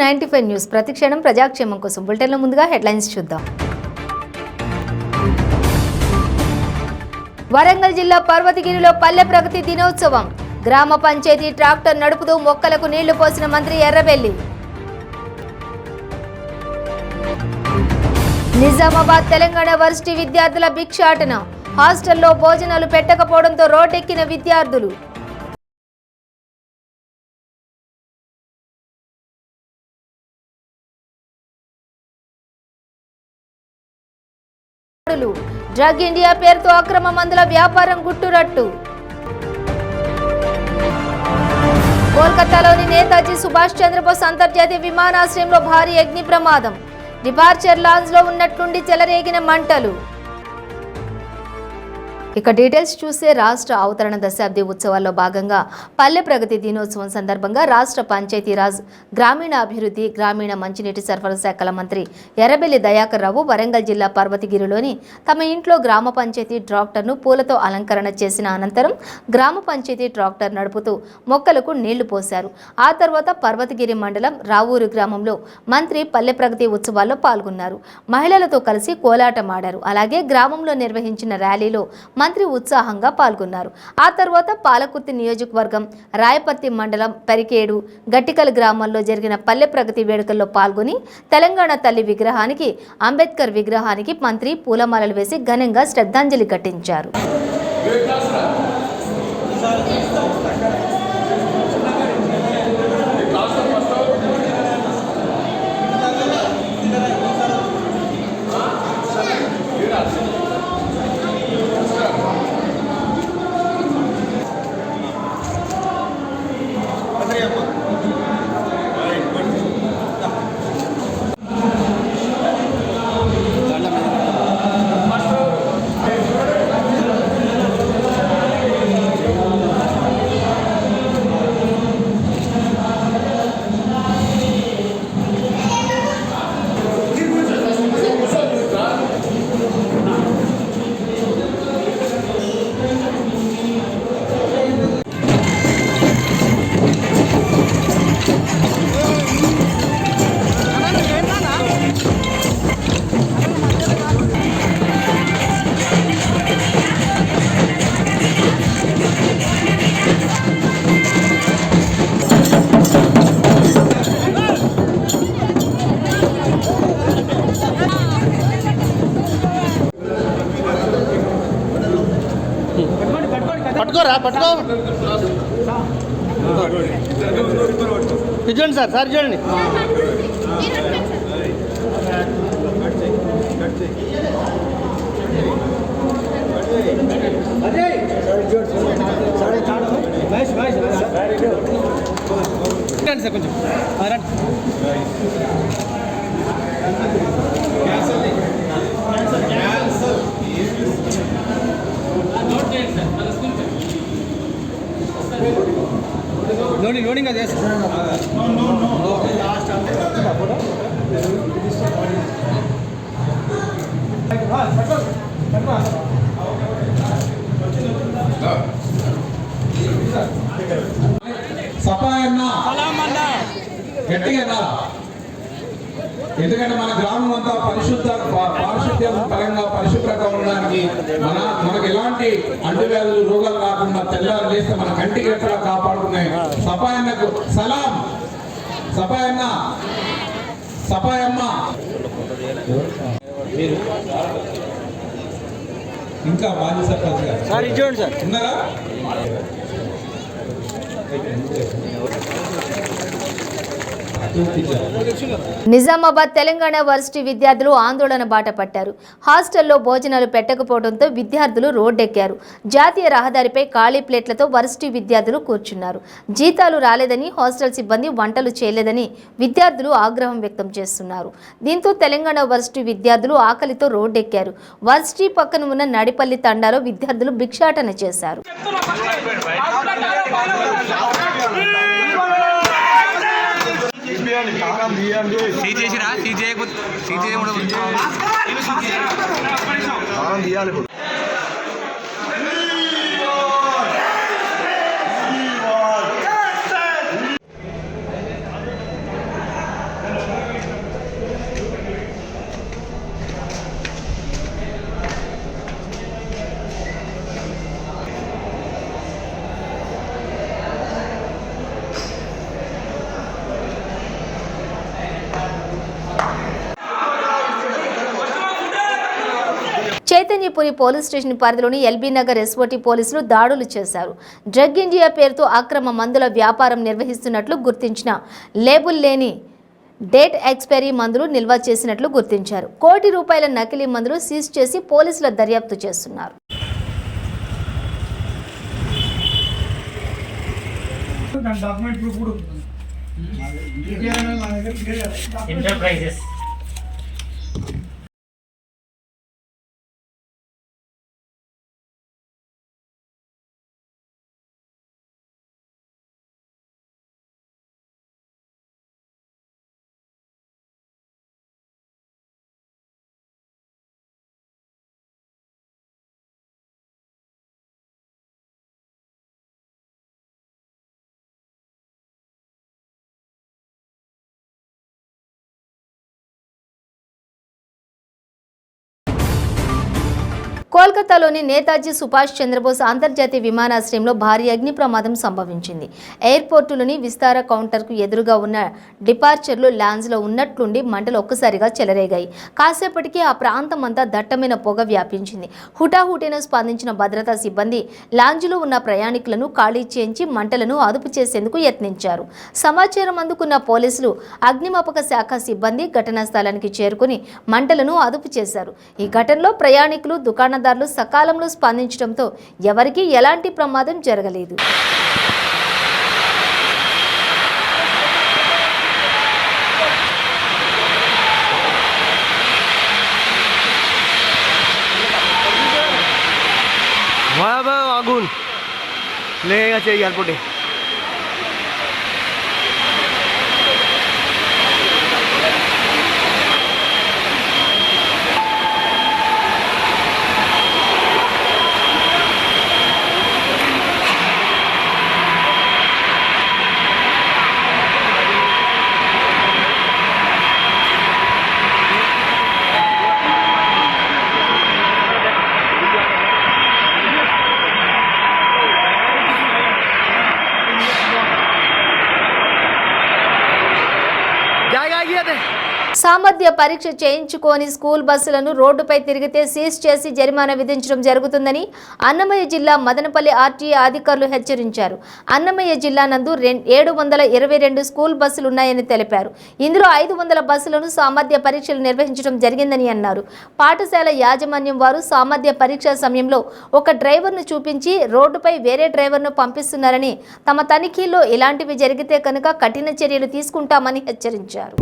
95 news ప్రతిక్షణం ప్రజాక్షేమం కోసం బులెటిన్లో ముందుగా హెడ్లైన్స్ చూద్దాం. వరంగల్ జిల్లా పర్వతగిరిలో పల్లె ప్రగతి దినోత్సవం. గ్రామ పంచాయతీ ట్రాక్టర్ నడుపుతూ మొక్కలకు నీళ్లు పోసిన మంత్రి ఎర్రబెల్లి. నిజామాబాద్ తెలంగాణ వర్సిటీ విద్యార్థుల భిక్షాటన. హాస్టల్లో భోజనాలు పెట్టకపోవడంతో రోడ్డెక్కిన విద్యార్థులు. డ్రగ్ ఇండియా పేరుతో అక్రమ మందుల వ్యాపారం గుట్టురట్టు. కోల్కతాలోని నేతాజీ సుభాష్ చంద్రబోస్ అంతర్జాతీయ విమానాశ్రయంలో భారీ అగ్ని ప్రమాదం. డిపార్చర్ లాంజ్ లో ఉన్నట్లుండి చెలరేగిన మంటలు. ఇక డీటెయిల్స్ చూస్తే రాష్ట్ర అవతరణ దశాబ్ది ఉత్సవాల్లో భాగంగా పల్లె ప్రగతి దినోత్సవం సందర్భంగా రాష్ట్ర పంచాయతీరాజ్ గ్రామీణాభివృద్ధి గ్రామీణ మంచినీటి సరఫరా శాఖల మంత్రి ఎర్రబెల్లి దయాకర్ రావు వరంగల్ జిల్లా పర్వతగిరిలోని తమ ఇంట్లో గ్రామ పంచాయతీ ట్రాక్టర్ను పూలతో అలంకరణ చేసిన అనంతరం గ్రామ పంచాయతీ ట్రాక్టర్ నడుపుతూ మొక్కలకు నీళ్లు పోశారు. ఆ తర్వాత పర్వతగిరి మండలం రావూరు గ్రామంలో మంత్రి పల్లె ప్రగతి ఉత్సవాల్లో పాల్గొన్నారు. మహిళలతో కలిసి కోలాటమాడారు. అలాగే గ్రామంలో నిర్వహించిన ర్యాలీలో మంత్రి ఉత్సాహంగా పాల్గొన్నారు. ఆ తర్వాత పాలకుర్తి నియోజకవర్గం రాయపర్తి మండలం పరికేడు గట్టికల్ గ్రామాల్లో జరిగిన పల్లె ప్రగతి వేడుకల్లో పాల్గొని తెలంగాణ తల్లి విగ్రహానికి అంబేద్కర్ విగ్రహానికి మంత్రి పూలమాలలు వేసి ఘనంగా శ్రద్ధాంజలి ఘటించారు. పట్టుకో చూడండి సార్ చూడండి. సార్ కొంచెం లోడింగ్ అది గట్టిగా ఎందుకంటే మన గ్రామం అంతా పారిశుద్ధ్యం పరంగా పరిశుభ్రంగా ఉండడానికి మనకు ఎలాంటి అంటువ్యాధులు రోగాలు రాకుండా తెల్లారు చేస్తే మన కంటికి రెప్పలా కాపాడుకున్నాయి. సపాయన్నకు సలాం. సపాయమ్మ ఇంకా మాజీ సర్పంచ్ గారు ఉన్నారా? నిజామాబాద్ తెలంగాణ వర్సిటీ విద్యార్థులు ఆందోళన బాట పట్టారు. హాస్టల్లో భోజనాలు పెట్టకపోవడంతో విద్యార్థులు రోడ్డెక్కారు. జాతీయ రహదారిపై ఖాళీ ప్లేట్లతో వర్సిటీ విద్యార్థులు కూర్చున్నారు. జీతాలు రాలేదని, హాస్టల్ సిబ్బంది వంటలు చేయలేదని విద్యార్థులు ఆగ్రహం వ్యక్తం చేస్తున్నారు. దీంతో తెలంగాణ వర్సిటీ విద్యార్థులు ఆకలితో రోడ్డెక్కారు. వర్సిటీ పక్కన ఉన్న నడిపల్లి తండాలో విద్యార్థులు భిక్షాటన చేశారు. చైతన్యపురి పోలీస్ స్టేషన్ పరిధిలోని ఎల్బీ నగర్ ఎస్ఓటీ పోలీసులు దాడులు చేశారు. డ్రగ్ ఇండియా పేరుతో అక్రమ మందుల వ్యాపారం నిర్వహిస్తున్నట్లు గుర్తించిన లేబుల్ లేని డేట్ ఎక్స్పైరీ మందులు నిల్వ చేసినట్లు గుర్తించారు. ₹1 కోటి నకిలీ మందులు సీజ్ చేసి పోలీసుల దర్యాప్తు చేస్తున్నారు. ఎంటర్ప్రైజెస్ కోల్కతాలోని నేతాజీ సుభాష్ చంద్రబోస్ అంతర్జాతీయ విమానాశ్రయంలో భారీ అగ్ని ప్రమాదం సంభవించింది. ఎయిర్పోర్టులోని విస్తార కౌంటర్కు ఎదురుగా ఉన్న డిపార్చర్లు లాంజ్లో ఉన్నట్లుండి మంటలు ఒక్కసారిగా చెలరేగాయి. కాసేపటికి ఆ ప్రాంతమంతా దట్టమైన పొగ వ్యాపించింది. హుటాహుటిన స్పందించిన భద్రతా సిబ్బంది లాంజ్లో ఉన్న ప్రయాణికులను ఖాళీ చేయించి మంటలను అదుపు చేసేందుకు యత్నించారు. సమాచారం అందుకున్న పోలీసులు, అగ్నిమాపక శాఖ సిబ్బంది ఘటనా స్థలానికి చేరుకుని మంటలను అదుపు చేశారు. ఈ ఘటనలో ప్రయాణికులు, దుకాణదారులు సకాలంలో స్పందించడంతో ఎవరికీ ఎలాంటి ప్రమాదం జరగలేదు. আগুন লেগে গেছে এয়ারপোর্টে। సామర్థ్య పరీక్ష చేయించుకొని స్కూల్ బస్సులను రోడ్డుపై తిరిగితే సీజ్ చేసి జరిమానా విధించడం జరుగుతుందని అన్నమయ్య జిల్లా మదనపల్లి ఆర్టీఏ అధికారులు హెచ్చరించారు. అన్నమయ్య జిల్లా నందు 722 స్కూల్ బస్సులు ఉన్నాయని తెలిపారు. ఇందులో 500 బస్సులను సామర్థ్య పరీక్షలు నిర్వహించడం జరిగిందని అన్నారు. పాఠశాల యాజమాన్యం వారు సామర్థ్య పరీక్ష సమయంలో ఒక డ్రైవర్ను చూపించి రోడ్డుపై వేరే డ్రైవర్ను పంపిస్తున్నారని, తమ తనిఖీల్లో ఇలాంటివి జరిగితే కనుక కఠిన చర్యలు తీసుకుంటామని హెచ్చరించారు.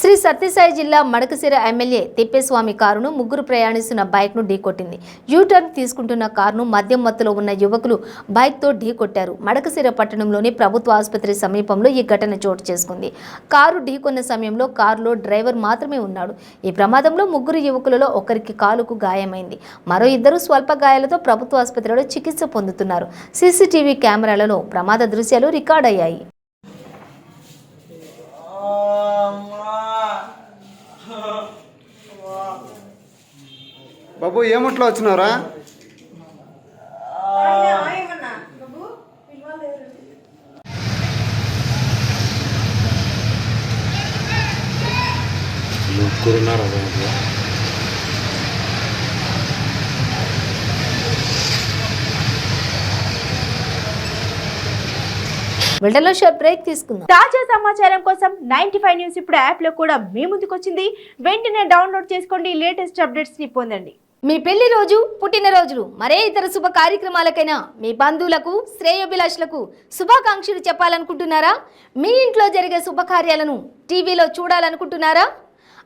శ్రీ సత్యసాయి జిల్లా మడకశిర ఎమ్మెల్యే తిప్పేస్వామి కారును ముగ్గురు ప్రయాణిస్తున్న బైక్ను ఢీకొట్టింది. యూటర్న్ తీసుకుంటున్న కారును మద్యం మత్తులో ఉన్న యువకులు బైక్తో ఢీకొట్టారు. మడకశిర పట్టణంలోని ప్రభుత్వ ఆసుపత్రి సమీపంలో ఈ ఘటన చోటు చేసుకుంది. కారు ఢీకొన్న సమయంలో కారులో డ్రైవర్ మాత్రమే ఉన్నాడు. ఈ ప్రమాదంలో ముగ్గురు యువకులలో ఒకరికి కాలుకు గాయమైంది. మరో ఇద్దరు స్వల్ప గాయాలతో ప్రభుత్వ ఆసుపత్రిలో చికిత్స పొందుతున్నారు. సీసీటీవీ కెమెరాలలో ప్రమాద దృశ్యాలు రికార్డయ్యాయి. బాబు ఏమట్లో వచ్చినారా? వెంటనే షార్ట్ బ్రేక్ తీసుకుందాం. తాజా సమాచారం కోసం 95 న్యూస్ ఇప్పుడు యాప్ లో కూడా మీ ముందుకు వచ్చింది. వెంటనే డౌన్లోడ్ చేసుకోండి, లేటెస్ట్ అప్డేట్స్ ని పొందండి. మీ పెళ్లి రోజు, పుట్టినరోజులు, మరే ఇతర శుభ కార్యక్రమాలకైనా మీ బంధువులకు, శ్రేయోభిలాషులకు శుభాకాంక్షలు చెప్పాలనుకుంటున్నారా? మీ ఇంట్లో జరిగే శుభకార్యాలను టీవీలో చూడాలనుకుంటున్నారా?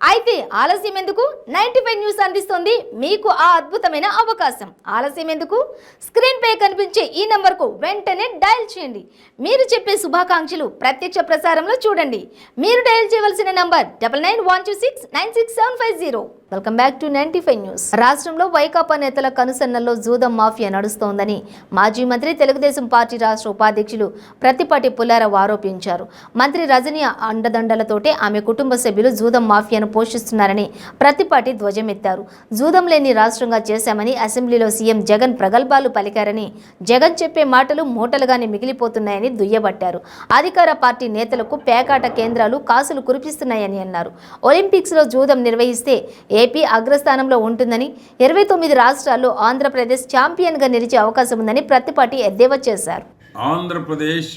అయితే ఆలస్యం ఎందుకు? 95 న్యూస్ అందిస్తోంది మీకు ఆ అద్భుతమైన అవకాశం. ఆలస్యం ఎందుకు? స్క్రీన్ పై కనిపించే ఈ నంబర్కు వెంటనే డయల్ చేయండి. మీరు చెప్పే శుభాకాంక్షలు ప్రత్యక్ష ప్రసారంలో చూడండి. మీరు డయల్ చేయవలసిన number 9912696750. Welcome back to 95 news. రాష్ట్రంలో వైకాపా నేతల కనుసన్నల్లో జూదం మాఫియా నడుస్తోందని మాజీ మంత్రి తెలుగుదేశం పార్టీ రాష్ట్ర ఉపాధ్యక్షులు ప్రత్తిపాటి పుల్లారావు ఆరోపించారు. మంత్రి రజనీ అండదండలతోటే ఆమె కుటుంబ సభ్యులు జూదం మాఫియాను పోషిస్తున్నారని ప్రత్తిపాటి ధ్వజమెత్తారు. జూదం లేని రాష్ట్రంగా చేశామని అసెంబ్లీలో సీఎం జగన్ ప్రగల్భాలు పలికారని, జగన్ చెప్పే మాటలు మూటలుగానే మిగిలిపోతున్నాయని దుయ్యబట్టారు. అధికార పార్టీ నేతలకు పేకాట కేంద్రాలు కాసులు కురిపిస్తున్నాయని అన్నారు. ఒలింపిక్స్లో జూదం నిర్వహిస్తే ఏపీ అగ్రస్థానంలో ఉంటుందని, 29 రాష్ట్రాల్లో ఆంధ్రప్రదేశ్ ఛాంపియన్గా నిలిచే అవకాశం ఉందని ప్రత్తిపాటి ఎద్దేవా చేశారు. ఆంధ్రప్రదేశ్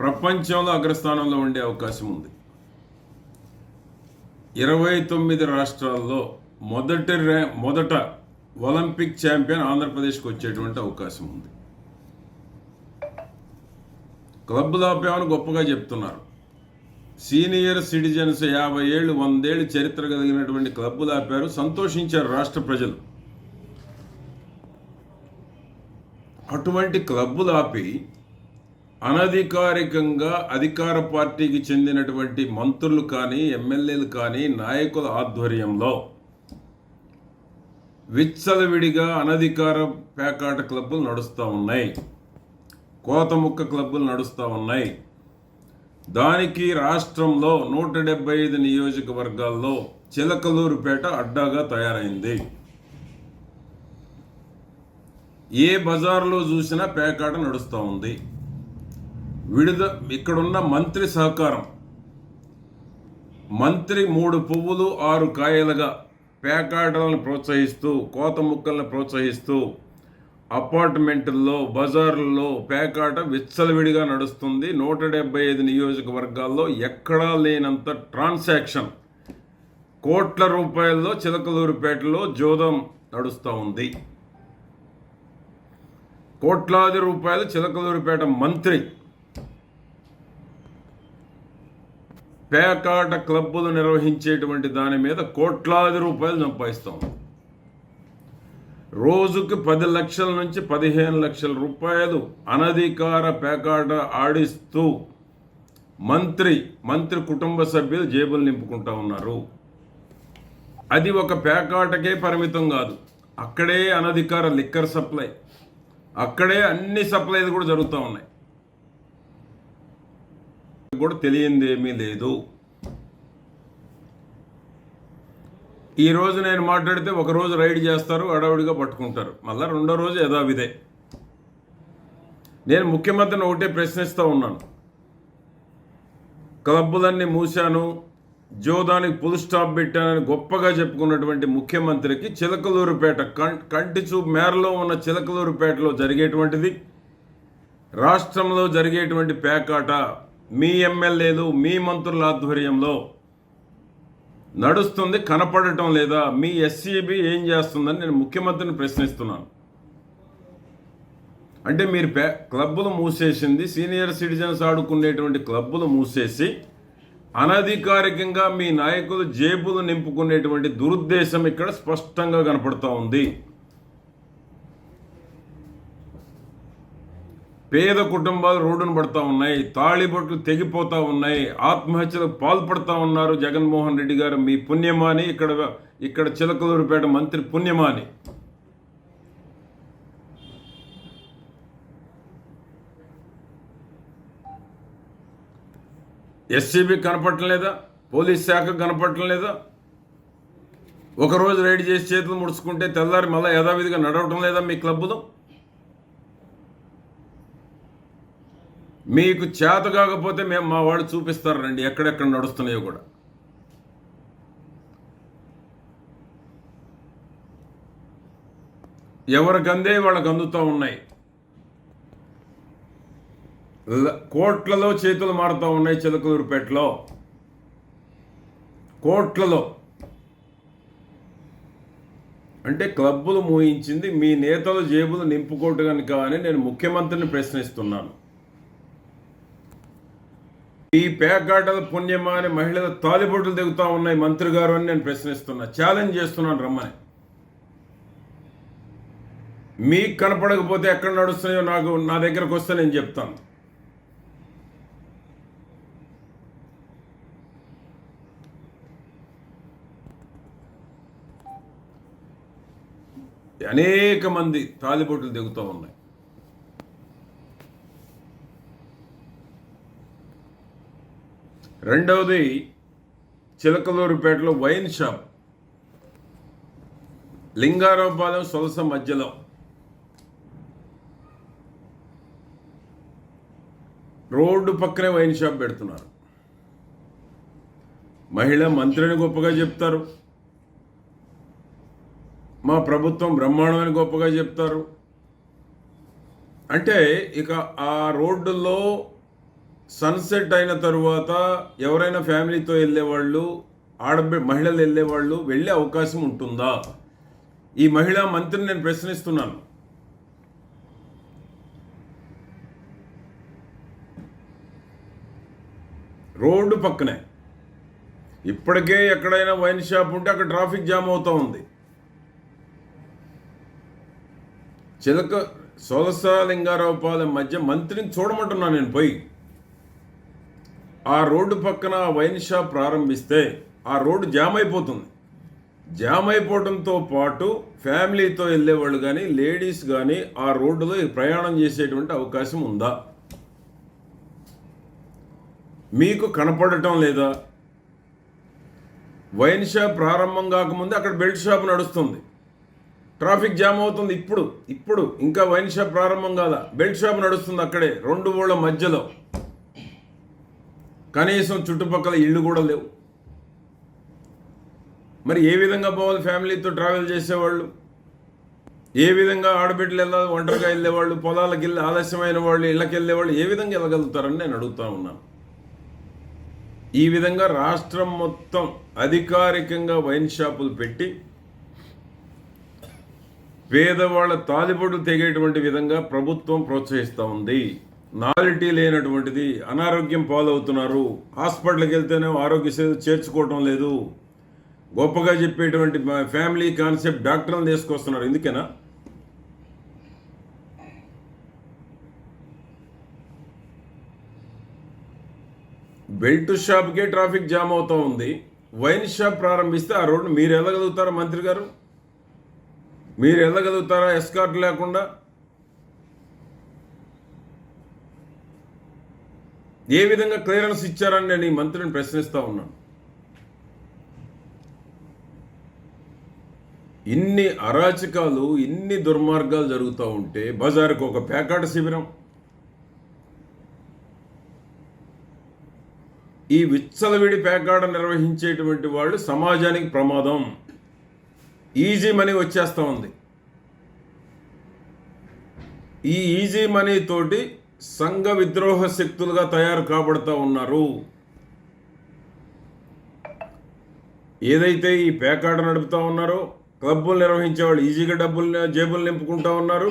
ప్రపంచంలో అగ్రస్థానంలో ఉండే అవకాశం ఉంది. 29 రాష్ట్రాల్లో మొదట ఒలింపిక్ ఛాంపియన్ ఆంధ్రప్రదేశ్కి వచ్చేటువంటి అవకాశం ఉంది. క్లబ్లు ఆపామని గొప్పగా చెప్తున్నారు. సీనియర్ సిటిజన్స్ 50 ఏళ్ళు 100 ఏళ్ళు చరిత్ర కలిగినటువంటి క్లబ్బులు ఆపారు, సంతోషించారు రాష్ట్ర ప్రజలు. అటువంటి క్లబ్బులు ఆపి అనధికారికంగా అధికార పార్టీకి చెందినటువంటి మంత్రులు కానీ ఎమ్మెల్యేలు కానీ నాయకుల ఆధ్వర్యంలో విచ్చలవిడిగా అనధికార పేకాట క్లబ్బులు నడుస్తూ ఉన్నాయి, కోతముక్క క్లబ్బులు నడుస్తూ ఉన్నాయి. దానికి రాష్ట్రంలో 175 నియోజకవర్గాల్లో చిలకలూరుపేట అడ్డాగా తయారైంది. ఏ బజార్లో చూసినా పేకాట నడుస్తూ ఉంది. ఇక్కడున్న మంత్రి సహకారం, మంత్రి 3 పువ్వులు 6 కాయలుగా పేకాటలను ప్రోత్సహిస్తూ, కోత ముక్కలను ప్రోత్సహిస్తూ అపార్ట్మెంట్ల్లో బజార్లలో పేకాట విచ్చలవిడిగా నడుస్తుంది. 175 నియోజకవర్గాల్లో ఎక్కడా లేనంత ట్రాన్సాక్షన్, కోట్ల రూపాయల్లో చిలకలూరుపేటలో జూదం నడుస్తూ ఉంది. కోట్లాది రూపాయలు చిలకలూరుపేట మంత్రి పేకాట క్లబ్బులు నిర్వహించేటువంటి దాని మీద కోట్లాది రూపాయలు సంపాదిస్తాం. రోజుకి 10 లక్షల నుంచి 15 లక్షల రూపాయలు అనధికార పేకాట ఆడిస్తూ మంత్రి కుటుంబ సభ్యులు జేబులు నింపుకుంటా ఉన్నారు. అది ఒక పేకాటకే పరిమితం కాదు, అక్కడే అనధికార లిక్కర్ సప్లై, అక్కడే అన్ని సప్లైలు కూడా జరుగుతూ ఉన్నాయి. కూడా తెలియంది ఏమీ లేదు. ఈ రోజు నేను మాట్లాడితే ఒకరోజు రైడ్ చేస్తారు, అడవుడిగా పట్టుకుంటారు, మళ్ళీ రెండో రోజు యథావిధే. నేను ముఖ్యమంత్రిని ఒకటే ప్రశ్నిస్తూ ఉన్నాను. క్లబ్బులన్నీ మూశాను, జోదానికి ఫుల్ స్టాప్ పెట్టానని గొప్పగా చెప్పుకున్నటువంటి ముఖ్యమంత్రికి చిలకలూరుపేట కంటి చూపు మేరలో ఉన్న చిలకలూరుపేటలో జరిగేటువంటిది, రాష్ట్రంలో జరిగేటువంటి పేకాట మీ ఎమ్మెల్యేలు మీ మంత్రుల ఆధ్వర్యంలో నడుస్తుంది, కనపడటం లేదా? మీ ఎస్సీబీ ఏం చేస్తుందని నేను ముఖ్యమంత్రిని ప్రశ్నిస్తున్నాను. అంటే మీరు క్లబ్బులు మూసేసింది, సీనియర్ సిటిజన్స్ ఆడుకునేటువంటి క్లబ్బులు మూసేసి అనధికారికంగా మీ నాయకులు జేబులు నింపుకునేటువంటి దురుద్దేశం ఇక్కడ స్పష్టంగా కనపడుతూ ఉంది. పేద కుటుంబాలు రోడ్డును పడుతూ ఉన్నాయి, తాళిబొట్లు తెగిపోతూ ఉన్నాయి, ఆత్మహత్యలకు పాల్పడుతూ ఉన్నారు. జగన్మోహన్ రెడ్డి గారు మీ పుణ్యమాని, ఇక్కడ చిలకలూరుపేట మంత్రి పుణ్యమాని. ఎస్సీబీ కనపడటం లేదా? పోలీస్ శాఖ కనపడటం లేదా? ఒకరోజు రైడ్ చేసి చేతులు ముడుచుకుంటే తెల్లారి మళ్ళీ యథావిధిగా నడవటం లేదా మీ క్లబ్బులు? మీకు చేత కాకపోతే మేము మా వాళ్ళు చూపిస్తారండి ఎక్కడెక్కడ నడుస్తున్నాయో కూడా. ఎవరికి అందే వాళ్ళకి అందుతూ ఉన్నాయి. కోట్లలో చేతులు మారుతూ ఉన్నాయి చిలకలూరుపేటలో, కోట్లలో. అంటే క్లబ్బులు మూయించింది మీ నేతలు జేబులు నింపుకోవటం కనుక అని నేను ముఖ్యమంత్రిని ప్రశ్నిస్తున్నాను. ఈ పేకాటల పుణ్యమా అని మహిళల తాలిబొట్లు దిగుతా ఉన్నాయి మంత్రి గారు అని నేను ప్రశ్నిస్తున్నా, ఛాలెంజ్ చేస్తున్నాను రమ్మని. మీకు కనపడకపోతే ఎక్కడ నడుస్తున్నాయో నా దగ్గరకు వస్తే నేను చెప్తాను. అనేక మంది తాలిబొట్లు దిగుతూ ఉన్నాయి. రెండవది చిలకలూరుపేటలో వైన్ షాప్, లింగారావుపాలెం సొలస మధ్యలో రోడ్డు పక్కనే వైన్ షాప్ పెడుతున్నారు. మహిళా మంత్రిని గొప్పగా చెప్తారు, మా ప్రభుత్వం బ్రహ్మాండమని గొప్పగా చెప్తారు. అంటే ఇక ఆ రోడ్డుల్లో సన్సెట్ అయిన తరువాత ఎవరైనా ఫ్యామిలీతో వెళ్ళేవాళ్ళు, మహిళలు వెళ్ళేవాళ్ళు వెళ్ళే అవకాశం ఉంటుందా? ఈ మహిళా మంత్రిని నేను ప్రశ్నిస్తున్నాను. రోడ్డు పక్కనే ఇప్పటికే ఎక్కడైనా వైన్ షాప్ ఉంటే అక్కడ ట్రాఫిక్ జామ్ అవుతూ ఉంది. సొలస లింగారావుపాలెం మధ్య మంత్రిని చూడమంటున్నాను నేను పోయి. ఆ రోడ్డు పక్కన వైన్ షాప్ ప్రారంభిస్తే ఆ రోడ్డు జామ్ అయిపోతుంది. జామ్ అయిపోవడంతో పాటు ఫ్యామిలీతో వెళ్ళేవాళ్ళు కానీ లేడీస్ కానీ ఆ రోడ్డులో ప్రయాణం చేసేటువంటి అవకాశం ఉందా? మీకు కనపడటం లేదా? వైన్ షాప్ ప్రారంభం కాకముందే అక్కడ బెల్ట్ షాప్ నడుస్తుంది, ట్రాఫిక్ జామ్ అవుతుంది. ఇప్పుడు ఇంకా వైన్ షాప్ ప్రారంభం కాదా, బెల్ట్ షాప్ నడుస్తుంది అక్కడే, రెండు ఊళ్ళ మధ్యలో. కనీసం చుట్టుపక్కల ఇళ్ళు కూడా లేవు. మరి ఏ విధంగా పోవాలి ఫ్యామిలీతో ట్రావెల్ చేసేవాళ్ళు? ఏ విధంగా ఆడబిడ్డలు వెళ్ళాలి, ఒంటరిగా వెళ్ళేవాళ్ళు, పొలాలకు వెళ్ళి ఆలస్యమైన వాళ్ళు ఇళ్ళకి వెళ్ళేవాళ్ళు ఏ విధంగా వెళ్ళగలుగుతారని నేను అడుగుతా ఉన్నాను. ఈ విధంగా రాష్ట్రం మొత్తం అధికారికంగా వైన్ షాపులు పెట్టి పేదవాళ్ళ తాలిబొట్లు తెగేటువంటి విధంగా ప్రభుత్వం ప్రోత్సహిస్తూ ఉంది. నాలిటీ లేనటువంటిది, అనారోగ్యం పాలవుతున్నారు. హాస్పిటల్కి వెళ్తేనే ఆరోగ్య సేవ చేర్చుకోవటం లేదు. గొప్పగా చెప్పేటువంటి ఫ్యామిలీ కాన్సెప్ట్ డాక్టర్లను తీసుకొస్తున్నారు. ఎందుకేనా? బెల్ట్ షాప్కే ట్రాఫిక్ జామ్ అవుతూ ఉంది. వైన్ షాప్ ప్రారంభిస్తే ఆ రోడ్డు మీరు వెళ్ళగలుగుతారా మంత్రి గారు? మీరు వెళ్ళగలుగుతారా ఎస్కార్ట్ లేకుండా? ఏ విధంగా క్లియరెన్స్ ఇచ్చారని నేను ఈ మంత్రిని ప్రశ్నిస్తూ ఉన్నాను. ఇన్ని అరాచకాలు, ఇన్ని దుర్మార్గాలు జరుగుతూ ఉంటే బజారుకు ఒక పేకాట శిబిరం, ఈ విచ్చలవిడి పేకాట నిర్వహించేటువంటి వాళ్ళు సమాజానికి ప్రమాదం. ఈజీ మనీ వచ్చేస్తూ ఉంది. ఈ ఈజీ మనీ తోటి సంఘ విద్రోహ శక్తులుగా తయారు కాబడుతూ ఉన్నారు. ఏదైతే ఈ పేకాట నడుపుతూ ఉన్నారో, క్లబ్బులు నిర్వహించే వాళ్ళు ఈజీగా జేబులు నింపుకుంటూ ఉన్నారు.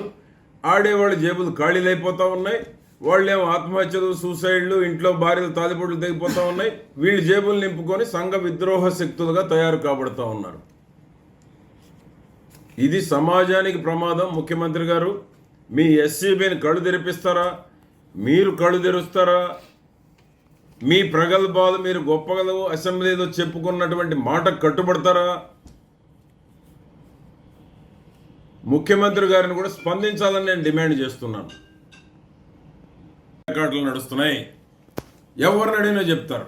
ఆడేవాళ్ళు జేబులు ఖాళీలు అయిపోతూ ఉన్నాయి. వాళ్ళేమో ఆత్మహత్యలు, సూసైడ్లు, ఇంట్లో భార్యలు తాలిబొట్లు తెగిపోతూ ఉన్నాయి. వీళ్ళు జేబులు నింపుకొని సంఘ విద్రోహ శక్తులుగా తయారు కాబడుతూ ఉన్నారు. ఇది సమాజానికి ప్రమాదం. ముఖ్యమంత్రి గారు, మీ ఎస్సీబీని కళ్ళు తెరిపిస్తారా? మీరు కళ్ళు తెరుస్తారా? మీ ప్రగల్భాలు, మీరు గొప్పగలవు అసెంబ్లీలో చెప్పుకున్నటువంటి మాట కట్టుబడతారా? ముఖ్యమంత్రి గారిని కూడా స్పందించాలని నేను డిమాండ్ చేస్తున్నాను. పేకాటలు నడుస్తున్నాయి, ఎవరిని అడిగినా చెప్తారు.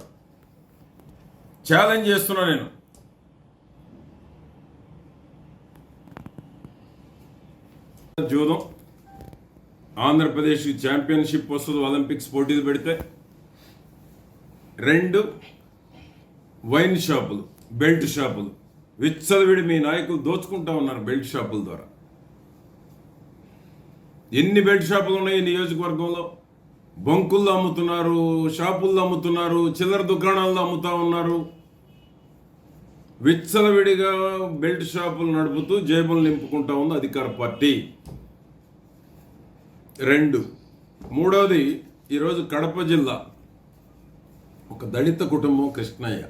ఛాలెంజ్ చేస్తున్నా నేను. జూదం ఆంధ్రప్రదేశ్కి ఛాంపియన్షిప్ వస్తుంది, ఒలింపిక్స్ పోటీలు పెడితే. 2 వైన్ షాపులు, బెల్ట్ షాపులు, విచ్చలవిడి మీ నాయకులు దోచుకుంటా ఉన్నారు బెల్ట్ షాపుల ద్వారా. ఎన్ని బెల్ట్ షాపులు ఉన్నాయి ఈ నియోజకవర్గంలో? బంకుల్లో అమ్ముతున్నారు, షాపుల్లో అమ్ముతున్నారు, చిల్లర దుకాణాల్లో అమ్ముతా ఉన్నారు. విచ్చలవిడిగా బెల్ట్ షాపులు నడుపుతూ జేబులు నింపుకుంటా ఉంది అధికార పార్టీ. 2 మూడవది, ఈరోజు కడప జిల్లా ఒక దళిత కుటుంబం కృష్ణయ్య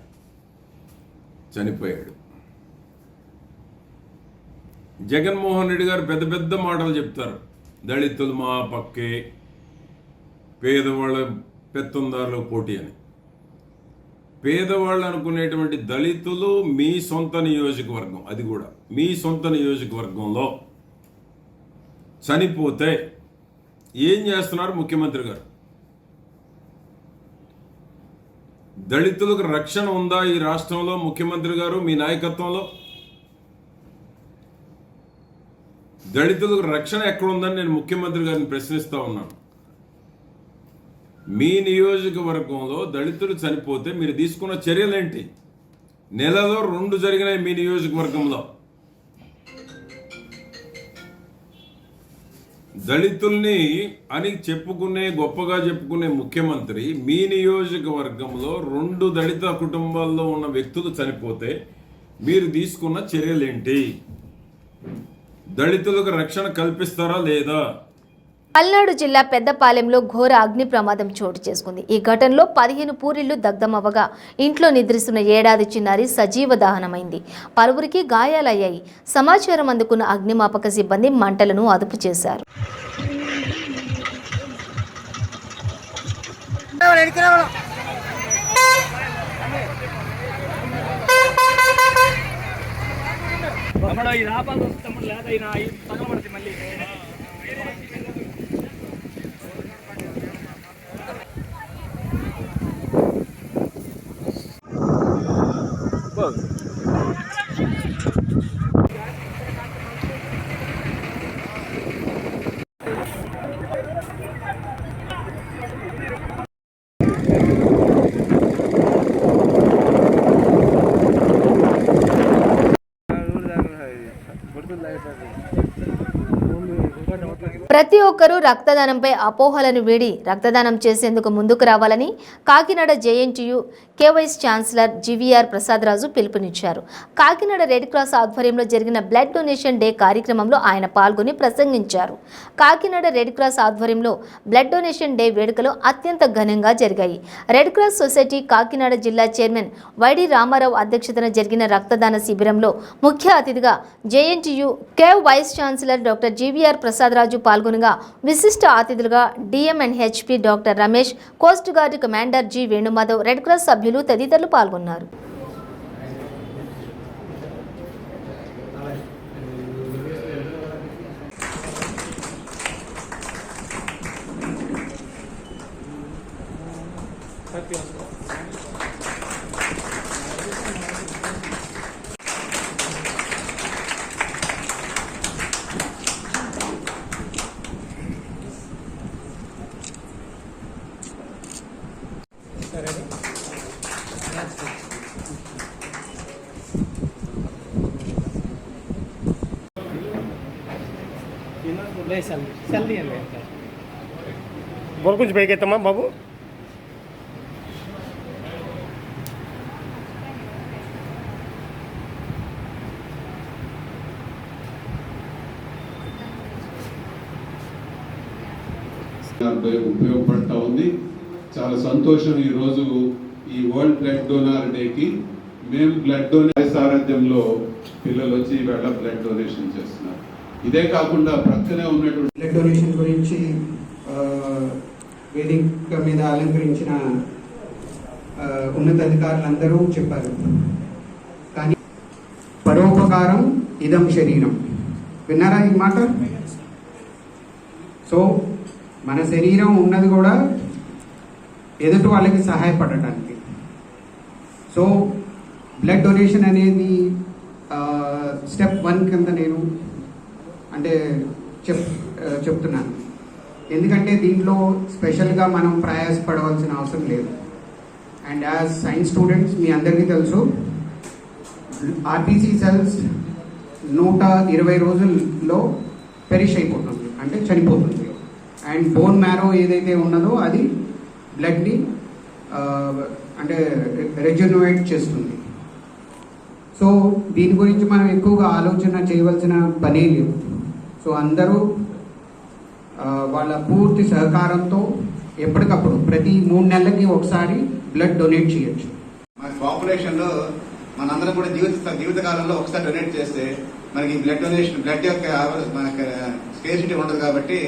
చనిపోయాడు. జగన్మోహన్ రెడ్డి గారు పెద్ద పెద్ద మాటలు చెప్తారు, దళితులు మా పక్కే, పేదవాళ్ళ పెత్తందారులు పోటీ అని. పేదవాళ్ళు అనుకునేటువంటి దళితులు మీ సొంత నియోజకవర్గం, అది కూడా మీ సొంత నియోజకవర్గంలో చనిపోతే ఏం చేస్తున్నారు ముఖ్యమంత్రి గారు? దళితులకు రక్షణ ఉందా ఈ రాష్ట్రంలో ముఖ్యమంత్రి గారు మీ నాయకత్వంలో? దళితులకు రక్షణ ఎక్కడుందని నేను ముఖ్యమంత్రి గారిని ప్రశ్నిస్తూ ఉన్నాను. మీ నియోజకవర్గంలో దళితులు చనిపోతే మీరు తీసుకున్న చర్యలేంటి? నెలలో 2 జరిగినాయి మీ నియోజకవర్గంలో. దళితుల్ని అని చెప్పుకునే, గొప్పగా చెప్పుకునే ముఖ్యమంత్రి మీ నియోజకవర్గంలో 2 దళిత కుటుంబాల్లో ఉన్న వ్యక్తులు చనిపోతే మీరు తీసుకున్న చర్యలేంటి? దళితులకు రక్షణ కల్పిస్తారా లేదా? పల్నాడు జిల్లా పెద్దపాలెంలో ఘోర అగ్ని ప్రమాదం చోటు చేసుకుంది. ఈ ఘటనలో 15 పూరిళ్లు దగ్ధమవ్వగా ఇంట్లో నిద్రిస్తున్న 7 ఏళ్ల చిన్నారి సజీవ దహనమైంది. పలువురికి గాయాలయ్యాయి. సమాచారం అందుకున్న అగ్నిమాపక సిబ్బంది మంటలను అదుపు చేశారు. ప్రతి ఒక్కరూ రక్తదానంపై అపోహలను వీడి రక్తదానం చేసేందుకు ముందుకు రావాలని Kakinada JNTU vice chancellor GVR Prasadaraju పిలుపునిచ్చారు. కాకినాడ రెడ్ క్రాస్ ఆధ్వర్యంలో జరిగిన బ్లడ్ డొనేషన్ డే కార్యక్రమంలో ఆయన పాల్గొని ప్రసంగించారు. కాకినాడ రెడ్ క్రాస్ ఆధ్వర్యంలో బ్లడ్ డొనేషన్ డే వేడుకలు అత్యంత ఘనంగా జరిగాయి. రెడ్ క్రాస్ సొసైటీ కాకినాడ జిల్లా చైర్మన్ వైడి రామారావు అధ్యక్షతన జరిగిన రక్తదాన శిబిరంలో ముఖ్య అతిథిగా JNTU vice chancellor doctor GVR Prasadaraju పాల్గొనగా విశిష్ట అతిథులుగా డిఎంఎన్హెచ్పి doctor Ramesh, coast guard commander G Venumadhav, red cross సభ్యులు తదితరులు పాల్గొన్నారు. बोल कुछ भाई कहता बाबू ఉపయోగపడతా ఉంది. చాలా సంతోషం. ఈరోజు ఈ వరల్డ్ బ్లడ్ డోనర్ డేకి మేము బ్లడ్ డొనేషన్ సారథ్యంలో పిల్లలు వచ్చి వేళ బ్లడ్ డొనేషన్ చేస్తున్నారు. ఇదే కాకుండా ప్రక్కనే ఉన్నటువంటి బ్లడ్ డొనేషన్ గురించి వేదిక మీద అలంకరించిన ఉన్నతాధికారులందరూ చెప్పారు. కానీ పరోపకారం ఇదం శరీరం, విన్నారా ఈ మాట? సో మన శరీరం ఉన్నది కూడా ఎదుటి వాళ్ళకి సహాయపడటానికి. సో బ్లడ్ డొనేషన్ అనేది స్టెప్ 1 కింద నేను అంటే చెప్తున్నాను. ఎందుకంటే దీంట్లో స్పెషల్గా మనం ప్రయాసపడవలసిన అవసరం లేదు. అండ్ యాజ్ సైన్స్ స్టూడెంట్స్ మీ అందరికీ తెలుసు, ఆర్బీసీ సెల్స్ 120 రోజుల్లో పెరిష్ అయిపోతుంది, అంటే చనిపోతుంది. అండ్ బోన్ మ్యారో ఏదైతే ఉన్నదో అది బ్లడ్ని అంటే రెజ్యూనేట్ చేస్తుంది. సో దీని గురించి మనం ఎక్కువగా ఆలోచన చేయవలసిన పనే లేదు. సో అందరూ వాళ్ళ పూర్తి సహకారంతో ఎప్పటికప్పుడు ప్రతి 3 నెలలకి ఒకసారి బ్లడ్ డొనేట్ చేయొచ్చు. మన పాపులేషన్లో మనందరం కూడా జీవితకాలంలో ఒకసారి డొనేట్ చేస్తే మనకి బ్లడ్ డొనేషన్ బ్లడ్ యొక్క మనకి స్కేసిటీ ఉండదు కాబట్టి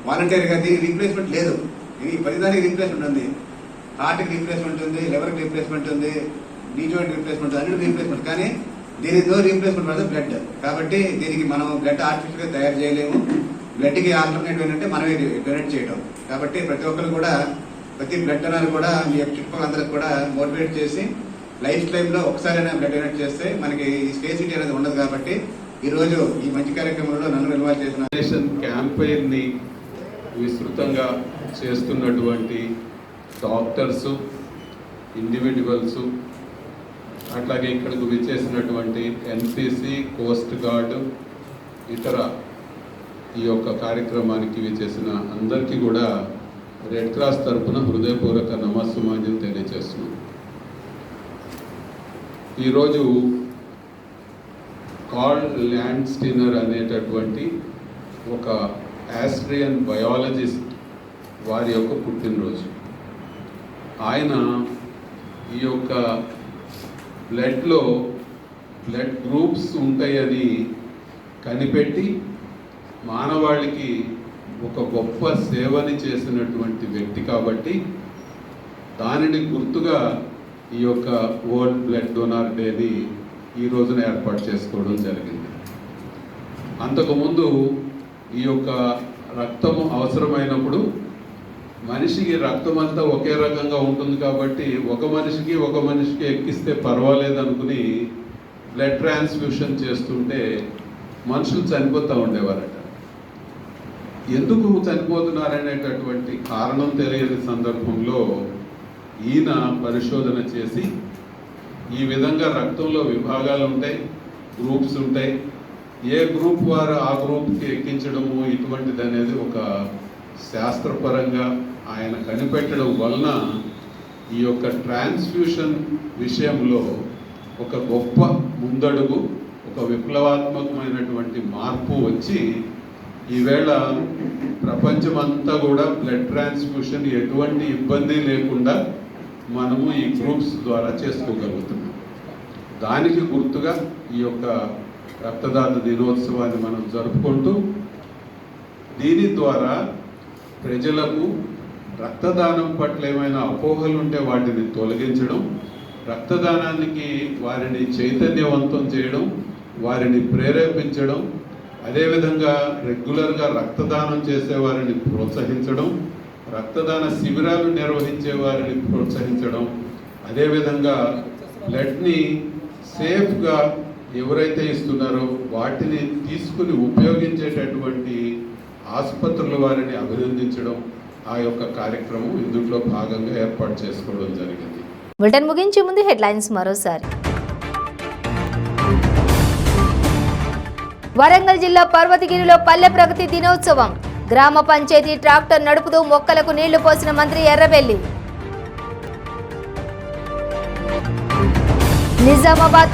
వాలంటీర్గా దీనికి రీప్లేస్మెంట్ లేదు. ఇది ప్రతిదానికి రీప్లేస్మెంట్ ఉంది. హార్ట్కి రీప్లేస్మెంట్ ఉంది, లివర్కి రీప్లేస్మెంట్ ఉంది, నీ జాయింట్ రీప్లేస్మెంట్, అన్నిటి రీప్లేస్మెంట్. కానీ దీనికి రీప్లేస్మెంట్ పడుతుంది బ్లడ్. కాబట్టి దీనికి మనం బ్లడ్ ఆర్టిఫిషియల్గా తయారు చేయలేము. బ్లడ్కి ఆల్టర్నేటివ్ ఏంటంటే మనమే డొనేట్ చేయడం. కాబట్టి ప్రతి ఒక్కరు కూడా ప్రతి బ్లడ్ డొనర్ కూడా మీ యొక్క చుట్టుపక్కలందరికి కూడా మోటివేట్ చేసి లైఫ్ టైంలో ఒకసారైనా బ్లడ్ డొనేట్ చేస్తే మనకి ఈ స్కేసిటీ అనేది ఉండదు. కాబట్టి ఈరోజు ఈ మంచి కార్యక్రమంలో నన్ను ఇన్వాల్వ్ చేసిన క్యాంపెయిన్ని విస్తృతంగా చేస్తున్నటువంటి డాక్టర్స్, ఇండివిజువల్స్, అట్లాగే ఇక్కడికి విచ్చేసినటువంటి ఎన్సిసి, కోస్ట్ గార్డ్, ఇతర ఈ యొక్క కార్యక్రమానికి విచ్చేసిన అందరికీ కూడా రెడ్ క్రాస్ తరఫున హృదయపూర్వక నమస్సుమాంజలి తెలియజేస్తున్నాం. ఈరోజు కార్ల్ ల్యాండ్స్టీనర్ అనేటటువంటి ఒక ఆస్ట్రియన్ బయాలజిస్ట్ వారి యొక్క పుట్టినరోజు. ఆయన ఈ యొక్క బ్లడ్లో బ్లడ్ గ్రూప్స్ ఉంటాయని కనిపెట్టి మానవాళికి ఒక గొప్ప సేవని చేసినటువంటి వ్యక్తి. కాబట్టి దానిని గుర్తుగా ఈ యొక్క వరల్డ్ బ్లడ్ డోనార్ డేని ఈ రోజున ఏర్పాటు చేసుకోవడం జరిగింది. అంతకుముందు ఈ యొక్క రక్తము అవసరమైనప్పుడు మనిషికి రక్తం అంతా ఒకే రకంగా ఉంటుంది కాబట్టి ఒక మనిషికి ఎక్కిస్తే పర్వాలేదు అనుకుని బ్లడ్ ట్రాన్స్ఫ్యూషన్ చేస్తుంటే మనుషులు చనిపోతూ ఉండేవారట. ఎందుకు చనిపోతున్నారనేటటువంటి కారణం తెలియని సందర్భంలో ఈయన పరిశోధన చేసి ఈ విధంగా రక్తంలో విభాగాలు ఉంటాయి, గ్రూప్స్ ఉంటాయి, ఏ గ్రూప్ వారు ఆ గ్రూప్కి ఎక్కించడము ఇటువంటిది అనేది ఒక శాస్త్రపరంగా ఆయన కనిపెట్టడం వలన ఈ యొక్క ట్రాన్స్ఫ్యూషన్ విషయంలో ఒక గొప్ప ముందడుగు, ఒక విప్లవాత్మకమైనటువంటి మార్పు వచ్చి ఈవేళ ప్రపంచమంతా కూడా బ్లడ్ ట్రాన్స్ఫ్యూషన్ ఎటువంటి ఇబ్బంది లేకుండా మనము ఈ గ్రూప్స్ ద్వారా చేసుకోగలుగుతున్నాం. దానికి గుర్తుగా ఈ యొక్క రక్తదాత దినోత్సవాన్ని మనం జరుపుకుంటూ దీని ద్వారా ప్రజలకు రక్తదానం పట్ల ఏమైనా అపోహలు ఉంటే వాటిని తొలగించడం, రక్తదానానికి వారిని చైతన్యవంతం చేయడం, వారిని ప్రేరేపించడం, అదేవిధంగా రెగ్యులర్గా రక్తదానం చేసే వారిని ప్రోత్సహించడం, రక్తదాన శిబిరాలు నిర్వహించే వారిని ప్రోత్సహించడం, అదేవిధంగా బ్లడ్ని సేఫ్గా ఎవరైతే ఇస్తున్నారో వాటిని తీసుకుని ఉపయోగించేటటువంటి ఆసుపత్రుల వారిని అభినందించడం, ఆ యొక్క కార్యక్రమం ఇందులో భాగంగా ఏర్పాటు చేసుకోవడం జరిగింది. బులెటిన్ ముగించే ముందు హెడ్లైన్స్ మరోసారి. వరంగల్ జిల్లా పర్వతగిరిలో పల్లె ప్రగతి దినోత్సవం. గ్రామ పంచాయతీ ట్రాక్టర్ నడుపుతూ మొక్కలకు నీళ్లు పోసిన మంత్రి ఎర్రబెల్లి. నిజామాబాద్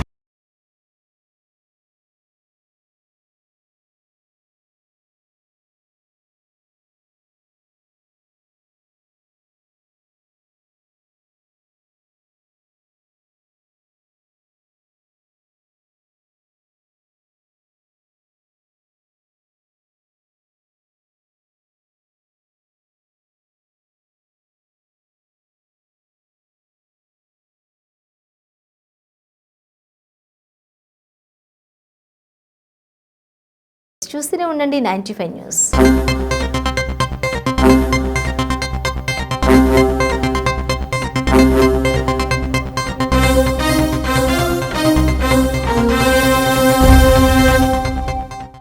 చూస్తూనే ఉండండి 95 న్యూస్.